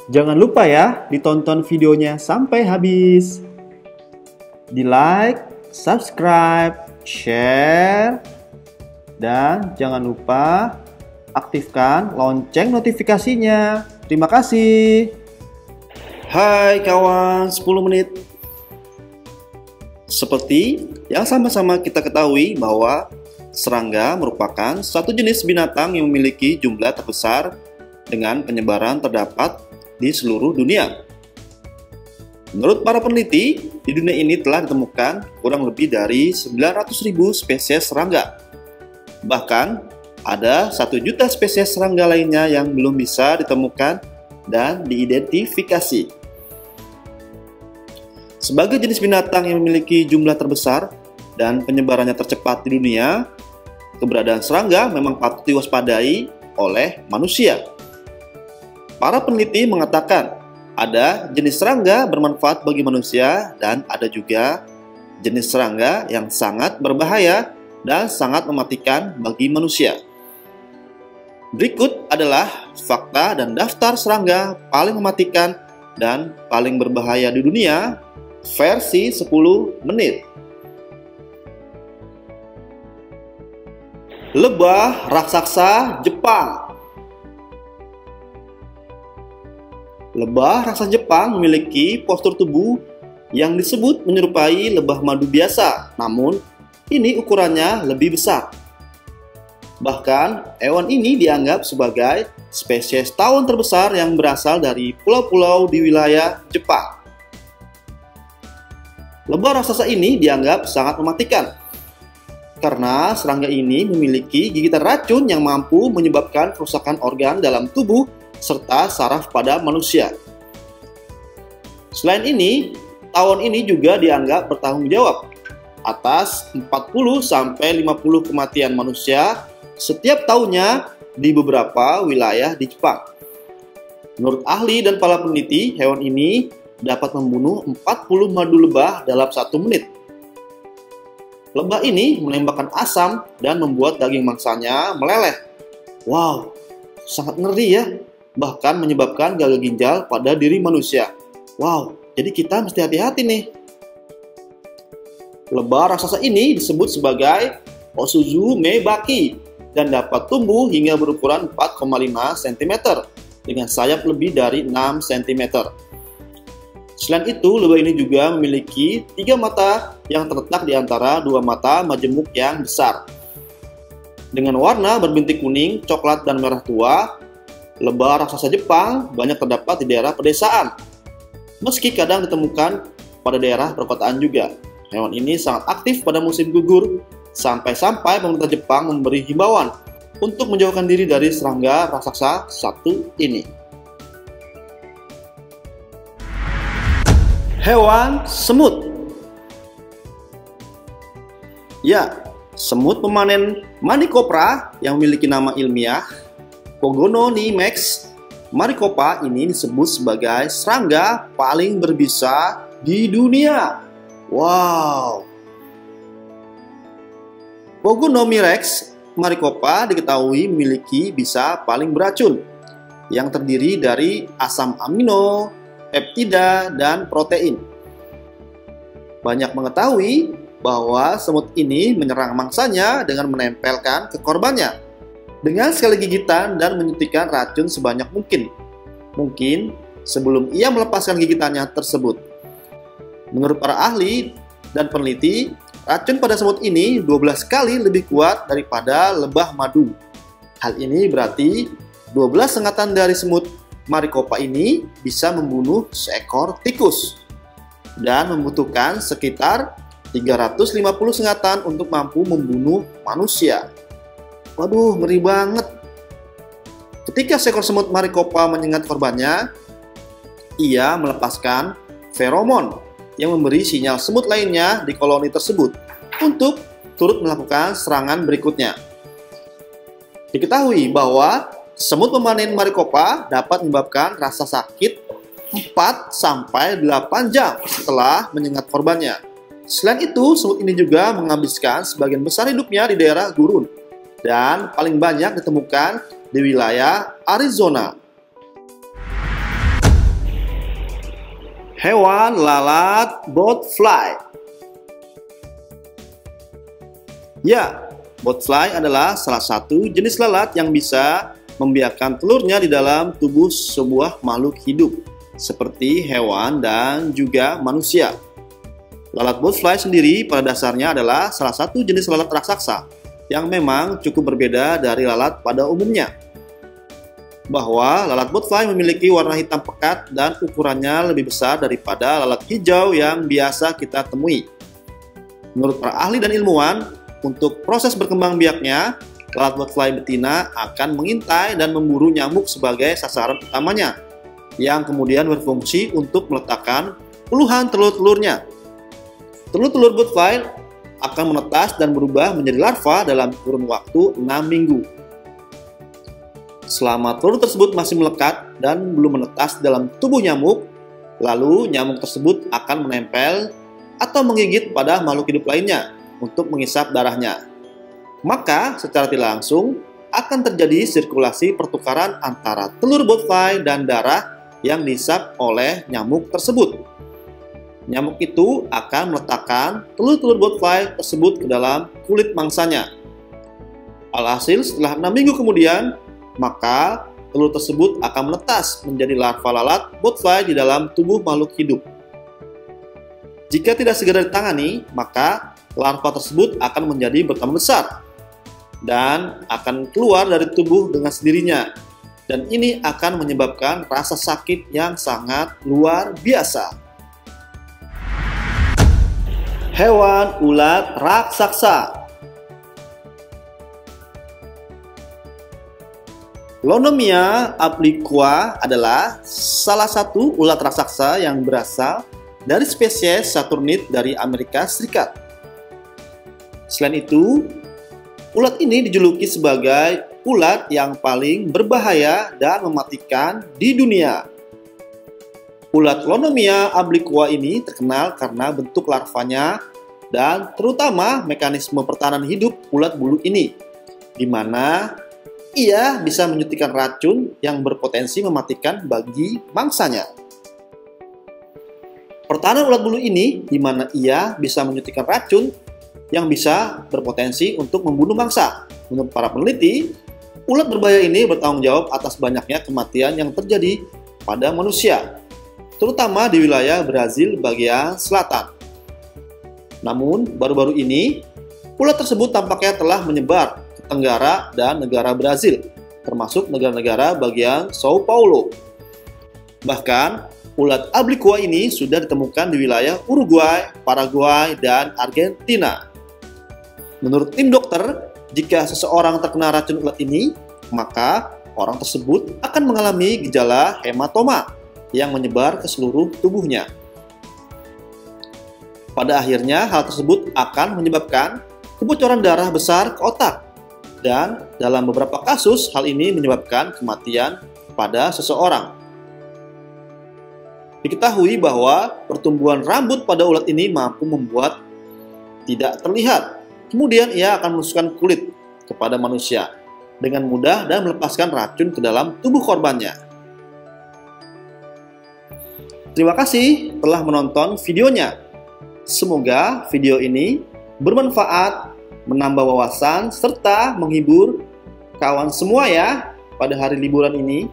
Jangan lupa ya, ditonton videonya sampai habis. Di like, subscribe, share, dan jangan lupa aktifkan lonceng notifikasinya. Terima kasih. Hai kawan, 10 menit. Seperti yang sama-sama kita ketahui bahwa serangga merupakan satu jenis binatang yang memiliki jumlah terbesar dengan penyebaran terdapat di seluruh dunia. Menurut para peneliti, di dunia ini telah ditemukan kurang lebih dari 900.000 spesies serangga. Bahkan, ada 1 juta spesies serangga lainnya yang belum bisa ditemukan dan diidentifikasi. Sebagai jenis binatang yang memiliki jumlah terbesar dan penyebarannya tercepat di dunia, keberadaan serangga memang patut diwaspadai oleh manusia. Para peneliti mengatakan ada jenis serangga bermanfaat bagi manusia dan ada juga jenis serangga yang sangat berbahaya dan sangat mematikan bagi manusia. Berikut adalah fakta dan daftar serangga paling mematikan dan paling berbahaya di dunia versi 10 menit. Lebah raksasa Jepang. Lebah raksasa Jepang memiliki postur tubuh yang disebut menyerupai lebah madu biasa, namun ini ukurannya lebih besar. Bahkan, hewan ini dianggap sebagai spesies tawon terbesar yang berasal dari pulau-pulau di wilayah Jepang. Lebah raksasa ini dianggap sangat mematikan, karena serangga ini memiliki gigitan racun yang mampu menyebabkan kerusakan organ dalam tubuh serta saraf pada manusia. Selain ini, tawon ini juga dianggap bertanggung jawab atas 40-50 kematian manusia setiap tahunnya di beberapa wilayah di Jepang. Menurut ahli dan para peneliti, hewan ini dapat membunuh 40 madu lebah dalam 1 menit. Lebah ini menembakkan asam dan membuat daging mangsanya meleleh. Wow, sangat ngeri ya. Bahkan menyebabkan gagal ginjal pada diri manusia. Wow, jadi kita mesti hati-hati nih. Lebah raksasa ini disebut sebagai Osuzume Baki dan dapat tumbuh hingga berukuran 4,5 cm dengan sayap lebih dari 6 cm. Selain itu, lebah ini juga memiliki 3 mata yang terletak di antara 2 mata majemuk yang besar. Dengan warna berbintik kuning, coklat, dan merah tua, lebah raksasa Jepang banyak terdapat di daerah pedesaan, meski kadang ditemukan pada daerah perkotaan juga. Hewan ini sangat aktif pada musim gugur, sampai-sampai pemerintah Jepang memberi himbauan untuk menjauhkan diri dari serangga raksasa satu ini. Hewan semut. Ya, semut pemanen Manicopra yang memiliki nama ilmiah Pogononymex maricopa ini disebut sebagai serangga paling berbisa di dunia. Wow. Pogonomyrex maricopa diketahui memiliki bisa paling beracun yang terdiri dari asam amino, peptida, dan protein. Banyak mengetahui bahwa semut ini menyerang mangsanya dengan menempelkan ke korbannya dengan sekali gigitan dan menyuntikkan racun sebanyak mungkin. Mungkin sebelum ia melepaskan gigitannya tersebut. Menurut para ahli dan peneliti, racun pada semut ini 12 kali lebih kuat daripada lebah madu. Hal ini berarti 12 sengatan dari semut maricopa ini bisa membunuh seekor tikus dan membutuhkan sekitar 350 sengatan untuk mampu membunuh manusia. Waduh, ngeri banget. Ketika seekor semut maricopa menyengat korbannya, ia melepaskan feromon yang memberi sinyal semut lainnya di koloni tersebut untuk turut melakukan serangan berikutnya. Diketahui bahwa semut pemanen maricopa dapat menyebabkan rasa sakit 4-8 jam setelah menyengat korbannya. Selain itu, semut ini juga menghabiskan sebagian besar hidupnya di daerah gurun dan paling banyak ditemukan di wilayah Arizona. Hewan lalat botfly. Ya, botfly adalah salah satu jenis lalat yang bisa membiarkan telurnya di dalam tubuh sebuah makhluk hidup, seperti hewan dan juga manusia. Lalat botfly sendiri pada dasarnya adalah salah satu jenis lalat raksasa yang memang cukup berbeda dari lalat pada umumnya. Bahwa lalat botfly memiliki warna hitam pekat dan ukurannya lebih besar daripada lalat hijau yang biasa kita temui. Menurut para ahli dan ilmuwan, untuk proses berkembang biaknya, lalat botfly betina akan mengintai dan memburu nyamuk sebagai sasaran utamanya, yang kemudian berfungsi untuk meletakkan puluhan telur-telurnya. Telur-telur botfly akan menetas dan berubah menjadi larva dalam kurun waktu 6 minggu. Selama telur tersebut masih melekat dan belum menetas dalam tubuh nyamuk, lalu nyamuk tersebut akan menempel atau menggigit pada makhluk hidup lainnya untuk menghisap darahnya. Maka secara tidak langsung akan terjadi sirkulasi pertukaran antara telur botfly dan darah yang dihisap oleh nyamuk tersebut. Nyamuk itu akan meletakkan telur-telur botfly tersebut ke dalam kulit mangsanya. Alhasil setelah 6 minggu kemudian, maka telur tersebut akan menetas menjadi larva lalat botfly di dalam tubuh makhluk hidup. Jika tidak segera ditangani, maka larva tersebut akan menjadi bertambah besar dan akan keluar dari tubuh dengan sendirinya. Dan ini akan menyebabkan rasa sakit yang sangat luar biasa. Hewan ulat raksasa. Lonomia obliqua adalah salah satu ulat raksasa yang berasal dari spesies Saturnid dari Amerika Serikat. Selain itu, ulat ini dijuluki sebagai ulat yang paling berbahaya dan mematikan di dunia. Ulat Lonomia obliqua ini terkenal karena bentuk larvanya dan terutama mekanisme pertahanan hidup ulat bulu ini, di mana ia bisa menyuntikkan racun yang berpotensi mematikan bagi mangsanya. Pertahanan ulat bulu ini di mana ia bisa menyuntikkan racun yang bisa berpotensi untuk membunuh mangsa. Menurut para peneliti, ulat berbahaya ini bertanggung jawab atas banyaknya kematian yang terjadi pada manusia, terutama di wilayah Brazil bagian selatan. Namun, baru-baru ini, ulat tersebut tampaknya telah menyebar Tenggara dan negara Brazil, termasuk negara-negara bagian Sao Paulo. Bahkan, ulat obliqua ini sudah ditemukan di wilayah Uruguay, Paraguay, dan Argentina. Menurut tim dokter, jika seseorang terkena racun ulat ini, maka orang tersebut akan mengalami gejala hematoma yang menyebar ke seluruh tubuhnya. Pada akhirnya, hal tersebut akan menyebabkan kebocoran darah besar ke otak. Dan dalam beberapa kasus, hal ini menyebabkan kematian pada seseorang. Diketahui bahwa pertumbuhan rambut pada ulat ini mampu membuat tidak terlihat. Kemudian ia akan menusukkan kulit kepada manusia dengan mudah dan melepaskan racun ke dalam tubuh korbannya. Terima kasih telah menonton videonya. Semoga video ini bermanfaat, menambah wawasan, serta menghibur kawan semua ya pada hari liburan ini.